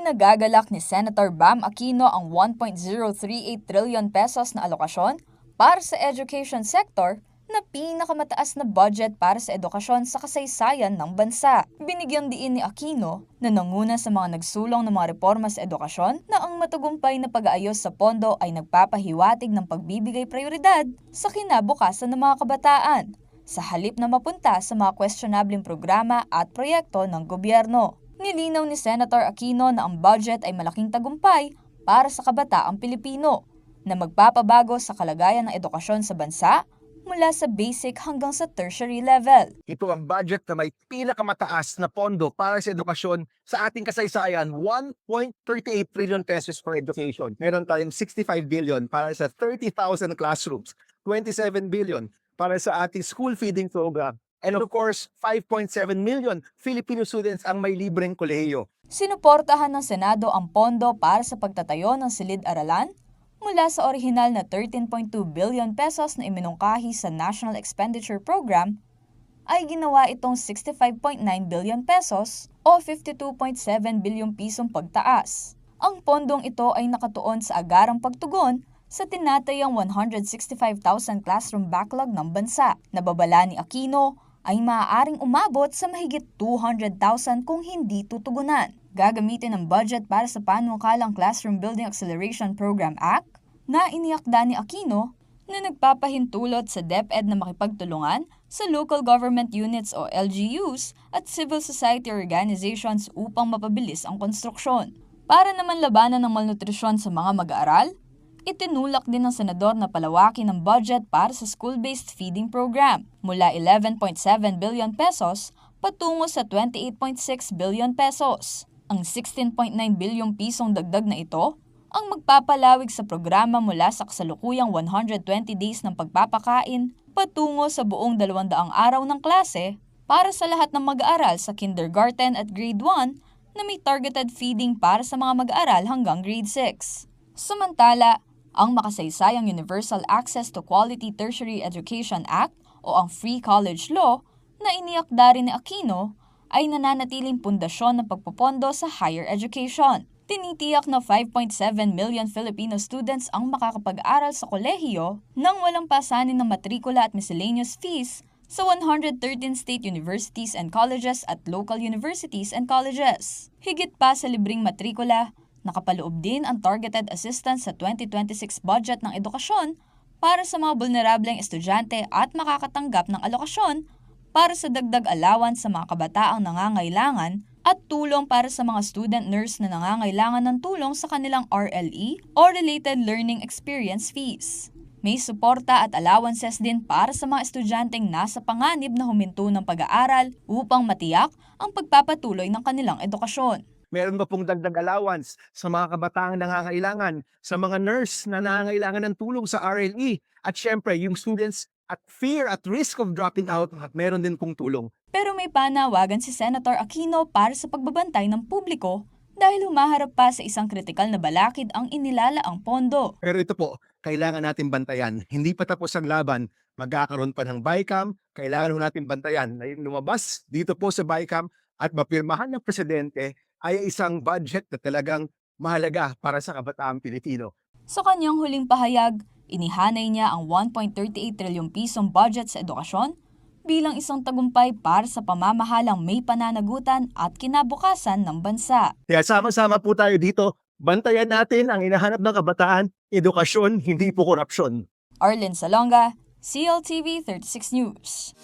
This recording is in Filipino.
Isinagagalak ni Senator Bam Aquino ang 1.038 trillion pesos na alokasyon para sa education sector na pinakamataas na budget para sa edukasyon sa kasaysayan ng bansa. Binigyang diin ni Aquino na nanguna sa mga nagsulong ng mga reforma sa edukasyon na ang matagumpay na pag-aayos sa pondo ay nagpapahiwatig ng pagbibigay prioridad sa kinabukasan ng mga kabataan, sa halip na mapunta sa mga questionableng programa at proyekto ng gobyerno. Nilinaw ni Senator Aquino na ang budget ay malaking tagumpay para sa kabataang Pilipino na magpapabago sa kalagayan ng edukasyon sa bansa mula sa basic hanggang sa tertiary level. Ito ang budget na may pinakamataas na pondo para sa edukasyon sa ating kasaysayan, 1.38 trillion pesos for education. Meron tayong 65 billion para sa 30,000 classrooms, 27 billion para sa ating school feeding program, and of course, 5.7 million Filipino students ang may libreng kolehiyo. Sinuportahan ng Senado ang pondo para sa pagtatayo ng silid-aralan mula sa orihinal na 13.2 billion pesos na iminungkahi sa National Expenditure Program, ay ginawa itong 65.9 billion pesos o 52.7 billion pisong pagtaas. Ang pondong ito ay nakatuon sa agarang pagtugon sa tinatayang 165,000 classroom backlog ng bansa. Nababala ni Aquino ay maaaring umabot sa mahigit 200,000 kung hindi tutugunan. Gagamitin ang budget para sa panukalang Classroom Building Acceleration Program Act na iniakda ni Aquino na nagpapahintulot sa DepEd na makipagtulungan sa local government units o LGUs at civil society organizations upang mapabilis ang konstruksyon. Para naman labanan ng malnutrisyon sa mga mag-aaral, itinulak din ng senador na palawakin ang budget para sa school-based feeding program mula 11.7 billion pesos patungo sa 28.6 billion pesos. Ang 16.9 bilyong pisong dagdag na ito ang magpapalawig sa programa mula sa kasalukuyang 120 days ng pagpapakain patungo sa buong 200 araw ng klase para sa lahat ng mag-aaral sa kindergarten at grade 1 na may targeted feeding para sa mga mag-aaral hanggang grade 6. Samantala, ang makasaysayang Universal Access to Quality Tertiary Education Act o ang Free College Law na iniakda rin ni Aquino ay nananatiling pundasyon ng pagpopondo sa higher education. Tinitiyak na 5.7 million Filipino students ang makakapag-aral sa kolehiyo nang walang pasanin ng matrikula at miscellaneous fees sa 113 state universities and colleges at local universities and colleges. Higit pa sa libreng matrikula, nakapaloob din ang targeted assistance sa 2026 budget ng edukasyon para sa mga bulnerableng estudyante at makakatanggap ng alokasyon para sa dagdag allowance sa mga kabataang nangangailangan at tulong para sa mga student nurse na nangangailangan ng tulong sa kanilang RLE o Related Learning Experience fees. May suporta at allowances din para sa mga estudyanteng nasa panganib na huminto ng pag-aaral upang matiyak ang pagpapatuloy ng kanilang edukasyon. Meron ba pong dagdag allowance sa mga kabataang nangangailangan, sa mga nurse na nangangailangan ng tulong sa RLE, at syempre yung students at fear at risk of dropping out, at meron din pong tulong. Pero may panawagan si Senator Aquino para sa pagbabantay ng publiko dahil humaharap pa sa isang kritikal na balakid ang inilalaang pondo. Pero ito po, kailangan natin bantayan. Hindi pa tapos ang laban, magkakaroon pa ng BICAM, kailangan natin bantayan na yung lumabas dito po sa BICAM at mapirmahan ng presidente ay isang budget na talagang mahalaga para sa kabataang Pilipino. Sa kanyang huling pahayag, inihanay niya ang 1.38 trilyong pisong budget sa edukasyon bilang isang tagumpay para sa pamamahalang may pananagutan at kinabukasan ng bansa. Kaya sama-sama po tayo dito, bantayan natin ang hinahanap ng kabataan, edukasyon, hindi po korupsyon. Arlen Salonga, CLTV 36 News.